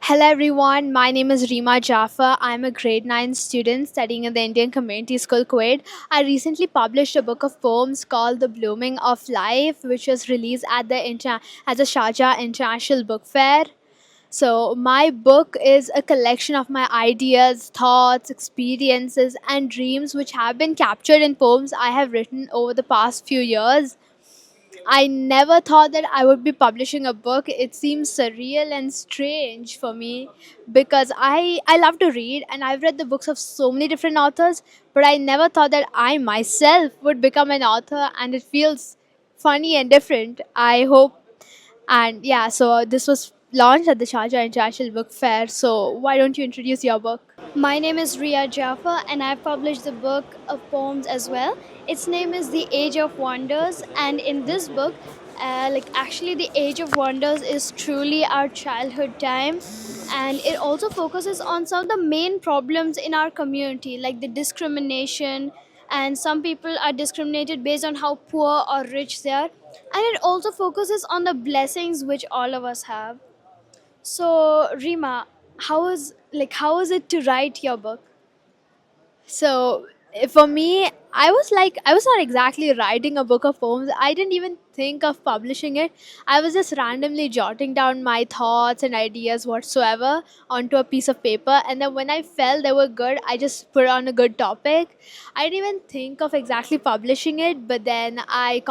Hello everyone, my name is Rima Jaffa. I'm a grade 9 student studying in the Indian Community School Kuwait. I recently published a book of poems called The Blooming of Life, which was released at the Sharjah International Book Fair. So, my book is a collection of my ideas, thoughts, experiences, and dreams which have been captured in poems I have written over the past few years. I never thought that I would be publishing a book. It seems surreal and strange for me because I love to read and I've read the books of so many different authors, but I never thought that I myself would become an author, and it feels funny and different. I hope. And yeah, so this was launched at the Sharjah International Book Fair. So why don't you introduce your book? My name is Ria Jaffa, and I've published the book of poems as well. Its name is The Age of Wonders, and in this book, actually, The Age of Wonders is truly our childhood time, and it also focuses on some of the main problems in our community, like the discrimination, and some people are discriminated based on how poor or rich they are, and it also focuses on the blessings which all of us have. So, Rima, how is it to write your book? So for me, I was not exactly writing a book of poems. I didn't even think of publishing it. I was just randomly jotting down my thoughts and ideas whatsoever onto a piece of paper, and then when I felt they were good, I just put on a good topic. I didn't even think of exactly publishing it, but then I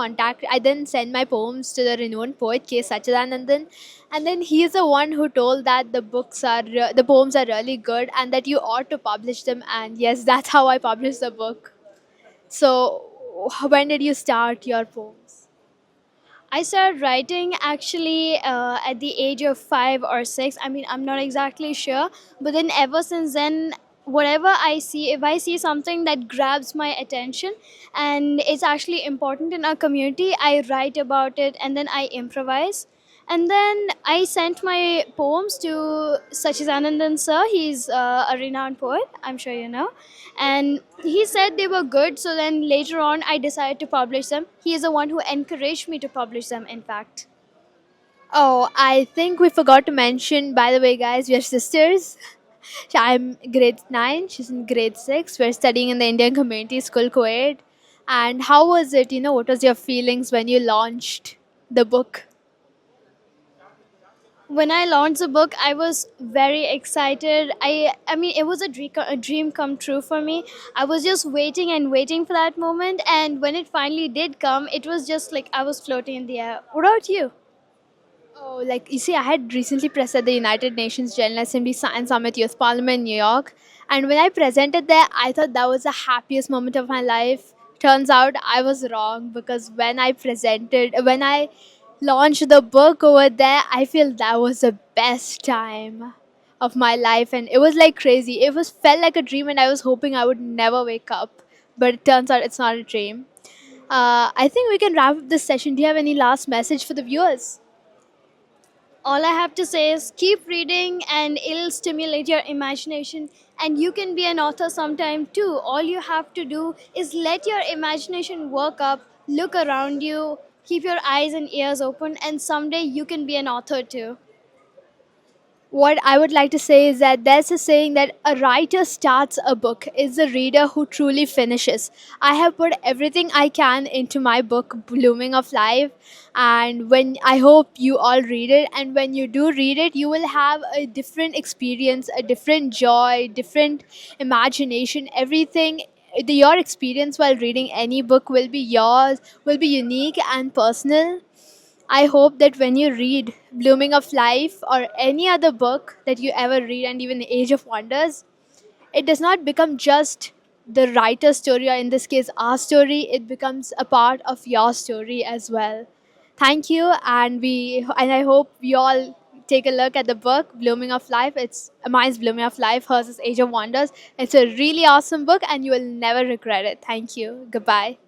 then sent my poems to the renowned poet K. Sachidanandan, and then he is the one who told that the poems are really good and that you ought to publish them. And yes, that's how I published the book. So when did you start your poems? I started writing actually at the age of 5 or 6. I mean, I'm not exactly sure, but then ever since then, whatever I see, if I see something that grabs my attention and it's actually important in our community, I write about it and then I improvise. And then I sent my poems to Sachidanandan sir. He's a renowned poet, I'm sure you know. And he said they were good, so then later on I decided to publish them. He is the one who encouraged me to publish them, in fact. Oh, I think we forgot to mention, by the way, guys, we are sisters. I'm grade 9, she's in grade 6. We're studying in the Indian Community School Kuwait. And how was it? What was your feelings when you launched the book? When I launched the book, I was very excited. I mean, it was a dream come true for me. I was just waiting and waiting for that moment, and when it finally did come, it was just like I was floating in the air. What about you? Oh, like you see, I had recently presented the United Nations General Assembly Science Summit Youth Parliament in New York, and when I presented there, I thought that was the happiest moment of my life. Turns out I was wrong because when I launched the book over there, I feel that was the best time of my life, and it was like crazy. It was felt like a dream, and I was hoping I would never wake up, but it turns out it's not a dream. I think we can wrap up this session. Do you have any last message for the viewers? All I have to say is keep reading, and it'll stimulate your imagination. And you can be an author sometime too. All you have to do is let your imagination work up, look around you, keep your eyes and ears open, and someday you can be an author too. What I would like to say is that there's a saying that a writer starts a book, is the reader who truly finishes. I have put everything I can into my book, Blooming of Life, and when I hope you all read it, and when you do read it, you will have a different experience, a different joy, different imagination, everything. Your experience while reading any book will be yours, will be unique and personal. I hope that when you read Blooming of Life or any other book that you ever read, and even Age of Wonders, it does not become just the writer's story, or in this case, our story. It becomes a part of your story as well. Thank you, and I hope you all take a look at the book Blooming of Life. It's mine's Blooming of Life, hers is Age of Wonders. It's a really awesome book, and you will never regret it. Thank you. Goodbye.